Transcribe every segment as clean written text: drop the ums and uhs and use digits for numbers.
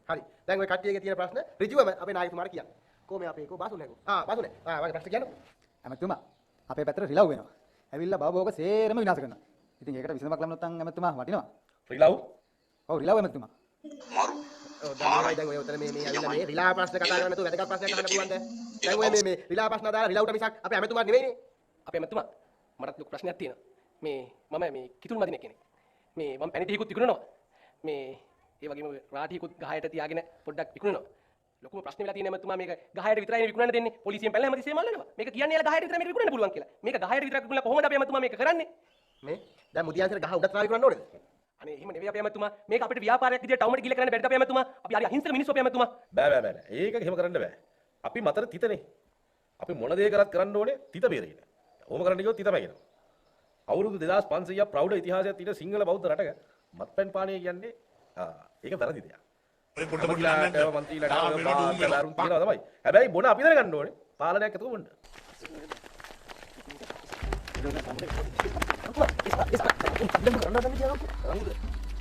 හරි. දැන් ඔය කට්ටියගේ තියෙන ප්‍රශ්න ඍජුවම අපේ නායකතුමාට කියන්න. කොහොම අපේ කෝ බාසුනේ කෝ. බාසුනේ. වගේ ප්‍රශ්න කියන්න. ඇමතුමා අපේ පැත්තට රිලව් වෙනවා. ඇවිල්ලා බවබෝග සේරම විනාශ කරනවා. ඉතින් ඒකට විසඳුමක් ලැබුණොත් නම් ඇමතුමා වටිනවා. රිලව්? ඔව් රිලව් ඇමතුමා. මරු. දැන් ඔය උතර මේ ඇවිල්ලා මේ රිලා ප්‍රශ්න කතා කරන්න නැතුව වැදගත් ප්‍රශ්නයක් අහන්න පුළුවන්ද? දැන් ඔය මේ රිලා ප්‍රශ්න දාලා රිලව්ට මිසක් අපේ ඇමතුමාට නෙවෙයිනේ. අපේ ඇමතුමා මටත් ලොකු ප්‍රශ්නයක් තියෙනවා. මම මේ කිතුල් මදින කෙනෙක්. මම පැණි ටිකකුත් විකුණනවා. ඒ වගේම රාටිකුත් ගහයට තියාගෙන පොඩ්ඩක් විකුණනවා. ලොකුම ප්‍රශ්නේ වෙලා තියෙන ඇමතුමා මේක ගහයට විතරයි විකුණන්න දෙන්නේ. පොලිසියෙන් පැනලා හැමතිස්සෙම අල්ලනවා. මේක කියන්නේ යාලා ගහයට විතරයි මේක විකුණන්න පුළුවන් කියලා. මේක ගහයට විතරක් විකුණලා කොහොමද අපේ ඇමතුමා මේක කරන්නේ? මේ දැන් මුදියන්සර ගහ උඩට විකුණන්න ඕනේද? අනේ එහෙම නෙවෙයි අපේ ඇමතුමා. මේක අපිට ව්‍යාපාරයක් විදියට ටවුමට ගිහලා කරන්න බැරිද අපේ ඇමතුමා? අපි හරි අහිංසක මිනිස්සු අපේ ඇමතුමා. බෑ. ඒක එහෙම කරන්න බෑ. අපි මතර තිතනේ. අපි මොන දේ කරත් කරන්න ඕනේ තිත බේරෙන්න. ඕම කරන්න ගියොත් තිතමයි කියනවා. අවුරුදු 2500ක් ප්‍රෞಢ ඉතිහාසයක් තියෙන සිංහල බෞද්ධ රටක මත්පැන් පානය කියන්නේ ඒක වැරදි දෙයක්. පොඩ්ඩක් මන්ත්‍රීලාට බාරුන් තියනවා තමයි. හැබැයි බොන අපි දැනගන්න ඕනේ පාලනයක් ඇතුව වුණා.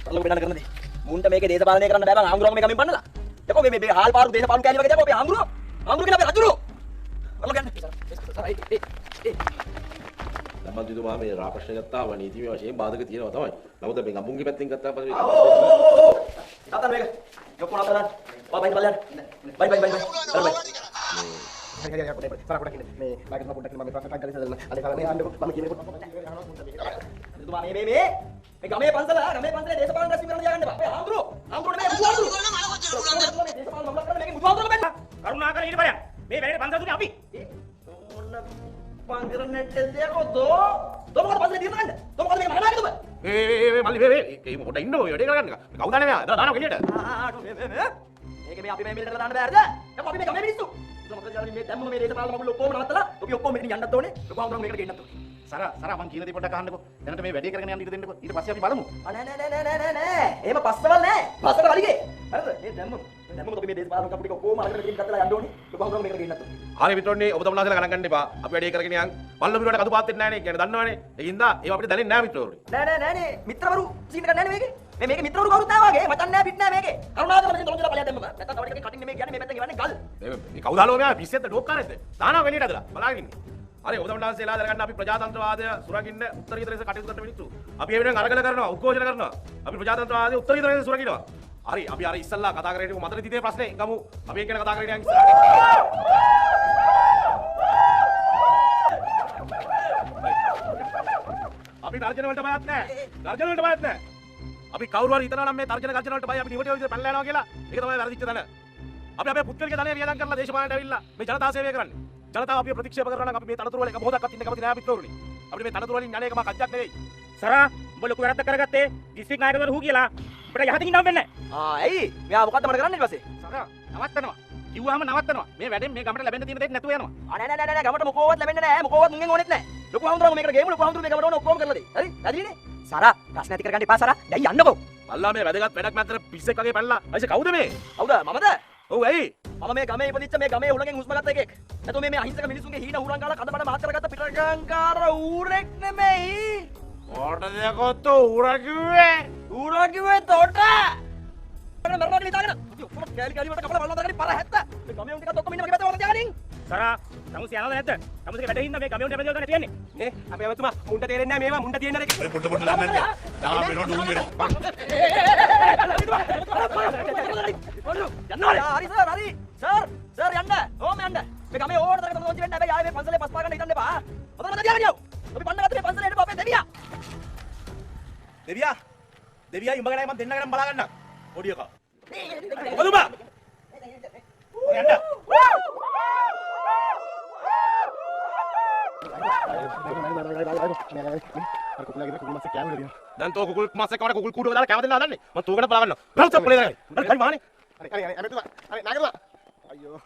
අල්ලු බෙදන්න කරන්න දේ. මුන්ට මේකේ දේශපාලනය කරන්න බෑ බං. ආම්ගුරම මේ ගමින් පන්නලා. යකෝ මේ හාල් පාරු දේශපාලන කෑලි වගේ දකෝ අපේ ආම්ගුරෝ. ආම්ගුරෝ කියන අපේ රජුරෝ. අල්ලු ගන්න. සම්බන්ධිතුමා මේ රාප්‍රශ්න ගත්තාම නීතිමය වශයෙන් බාධක තියෙනවා තමයි. නමුත් මේ ගම්මුන්ගේ පැත්තෙන් ගත්තාම පස්සේ තාත්තා මේක. යකෝ නතරන්. බයි බලන්න. බයි. හරි පරක් කොට මේ නායකතුමා පොඩ්ඩක් මම ප්‍රශ්න ටක් ගාලා ඉස්සරහට අනේ කවන්නේ යන්නකො මම කියන්නේ කොට තුමා මේ ගමේ පන්සලේ දේශපාලන රැස්වීම කරන්න තියාගන්න බා. අපේ ආම්ගුරෝ නේ බුදුහාමුදුරෝ. දේශපාලන මමලක් කරන මේකේ බුදුහාමුදුරෝ බෙන්න. කරුණාකර ඊට බලයන්. මේ වැඩේ පන්සල් දුන්නේ අපි. මොන පංගරනෙට් දෙයකෝ දෝ මොකද පන්සලේ දින ගන්න? මොකද මේක මහානායක තුමා? මල්ලි ඒ පොඩ්ඩක් ඉන්න ඔය වැඩේ කරගන්න. කවුද නේ මෙයා? දානවා කෙලියට. මේක මේ අපි මේ මිලට දාන්න බෑද? යකෝ අපි මේ ගමේ මිනිස්සු. මොකද ජාලි මේ දැම්ම මේ දේශපාලන මගුල් ඔක්කොම නවත්තලා අපි ඔක්කොම මෙතන යන්නත් ඕනේ. ලොකු හාමුදුරුවෝ මේකට ගෙන්නත් ඕනේ. සරා මං කියන දේ පොඩ්ඩක් අහන්නකෝ. දැනට මේ වැඩේ කරගෙන යන්න ඉඩ දෙන්නකෝ. ඊට පස්සේ අපි බලමු. නෑ. එහෙම පස්සවල් නෑ. පස්සට වලිගේ. හරිද? මේ දැම්මම අපි මේ දේශපාලන කපුටික ඔක්කොම අරගෙන මෙතන ගත්තලා යන්න ඕනේ. ලොකු හාමුදුරුවෝ මේකට ගෙන්නත් ඕනේ. හරි මිත්‍රෝනේ ඔබ තමලා ගණන් ගන්න එපා. අපි වැඩේ කරගෙන යන්. පල්ල මිරුවට කතු පාත් වෙන්නේ නැහැ නේ. කියන්නේ දන්නවනේ. ඒකින්ද ඒව අපිට දැනෙන්නේ නැහැ මිත්‍රෝනේ. නෑනේ. මිත්‍රවරු සීන් එකක් නෑනේ මේකේ. මේකේ මිත්‍රවරු කවුරුත් නැහැ වගේ. මචන් නෑ පිට නෑ මේකේ. කරුණාකර මෙතන තොලොන්දලා බලයක් දැම්මම. නැත්තම් තව ටිකකින් කටින් නෙමෙයි කියන්නේ මේ පැත්තෙන් ඉවන්නේ ගල්. මේ කවුද හලෝ මෙයා පිස්සෙද්ද ඩෝක් කාරේද? දානවා කෙලියට ඇදලා. බලාගෙන ඉන්නේ. හරි ඔබ තමලාන්සේලා දැනගන්න අපි ප්‍රජාතන්ත්‍රවාදය සුරකින්න උත්තරීතර ලෙස කටයුතු කරන මිනිස්සු. අපි ඒ වෙනුවෙන් අරගල කරනවා, උද්ඝෝෂණ කරනවා. අපි ප්‍රජාතන්ත්‍රවාදය උත්තරීතර ලෙස සුරකිනවා. හරි අපි අර ඉස්සල්ලා කතා කරේ ටික මතක තිතේ ප්‍රශ්නේ ගමු. අපි ඒක ගැන කතා කරගෙන යන් ඉස්සරහට. අපි තර්ජන වලට බයත් නැහැ. අපි කවුරු හරි හිතනවා නම් මේ තර්ජන ගර්ජන වලට බය අපි නිවට විදිහට පැනලා යනවා කියලා. ඒක තමයි වැරදිච්ච තැන. අපි අපේ පුත්කලික ධනය වියදම් කරලා දේශපාලනයට ඇවිල්ලා මේ ජනතා සේවය කරන්නේ. ජනතාව අපිව ප්‍රතික්ෂේප කරනවා නම් අපි මේ තනතුරු වල එක මොහොතක්වත් ඉන්න කැමති නෑ මිත්‍රවරුනි. අපිට මේ තනතුරු වලින් යන්නේ එක මා කජ්ජක් නෙවෙයි. සරා උඹ ලොකු වැරද්දක් කරගත්තේ. දිස්ත්‍රික් නායකවරු හු කියලා. අපිට යහතින් ඉන්නව වෙන්නේ නැහැ. ඇයි? මෙයා මොකද්ද මට කරන්නේ ඊට පස්සේ? සරා නවත්තනවා. කිව්වහම නවත්තනවා. මේ වැඩෙන් මේ ගමට ලැබෙන්න තියෙන දෙයක් නැතුව යනවා. නෑ ගමට මොකෝවත් ලැබෙන්නේ නෑ. මොකෝවත් මුංගෙන් ඕනෙත් නෑ. ලොකු හාමුදුරුවෝ මේකට ගේමු. ලොකු හාමුදුරුවෝ මේ ගමට ඕන ඔක්කොම කරලා දෙයි. හරි? රැදීනේ? සරා ප්‍රශ්න ඇති කරගන්න එපා සරා. දැන් යන්නකෝ. අල්ලා මේ වැදගත් වැඩක් නැතර පිස්සෙක් වගේ පැනලා. අයිසේ කවුද මේ? කවුද? මමද? ඔව් ඇයි? මම මේ ගමේ ඉපදිච්ච මේ ගමේ උලගෙන් හුස්ම ගත්ත එකෙක්. නැත්නම් මේ අහිංසක මිනිසුන්ගේ හීන හුරන් ගාලා කඩ බඩ මහත් කරගත්ත පිටරංකාර ඌරෙක් නෙමෙයි. ඕටදයකොත් ඌරා කිව්වේ තොට. මරනවා කියලා හිතාගෙන. ඔක්කොම කෑලි වලට කපලා බලනවා දාගෙන පර 70. මේ ගමේ උන් ටිකත් ඔක්කොම ඉන්න මගේ පැත්තේ වල තියාගෙන. සරා තමුසේ යනවද නැද්ද? තමුසේ වැඩේ හින්දා මේ ගමේ උන් හැමදේම ගන්න තියන්නේ. නේ අපේ ඇමතුමා මුන්ට තේරෙන්නේ නැහැ මේවා මුන්ට තියෙන දේ. පොඩ දාන්න නැහැ. දාලා වෙනවට උන් වෙනවා. හරි සර් යන්න. ඕම යන්න. මේ ගමේ ඕන තරකට මොකද වෙන්නේ? හැබැයි ආයේ මේ පන්සලේ පස් පා ගන්න හිතන්න එපා. ඔතන මත තියාගෙන යෝ. අපි පන්න ගත්තේ පන්සලේ එන්න අපේ දෙවියා. දෙවියා උඹ ගැනයි මම දෙන්න ගැනම බලා ගන්නම්. පොඩි එකා. මොකද උඹ? යන්න. දැන් තෝ කුකුල් මාසෙක් කවට කුකුල් කූඩුවක දාලා කැම දෙන්න හදන්නේ. මම තෝකට බලා ගන්නවා. බලන්න සප්පලේ දාගන්න. හරි මානේ. හරි ඇමතුමා. හරි නායකතුමා. අයියෝ.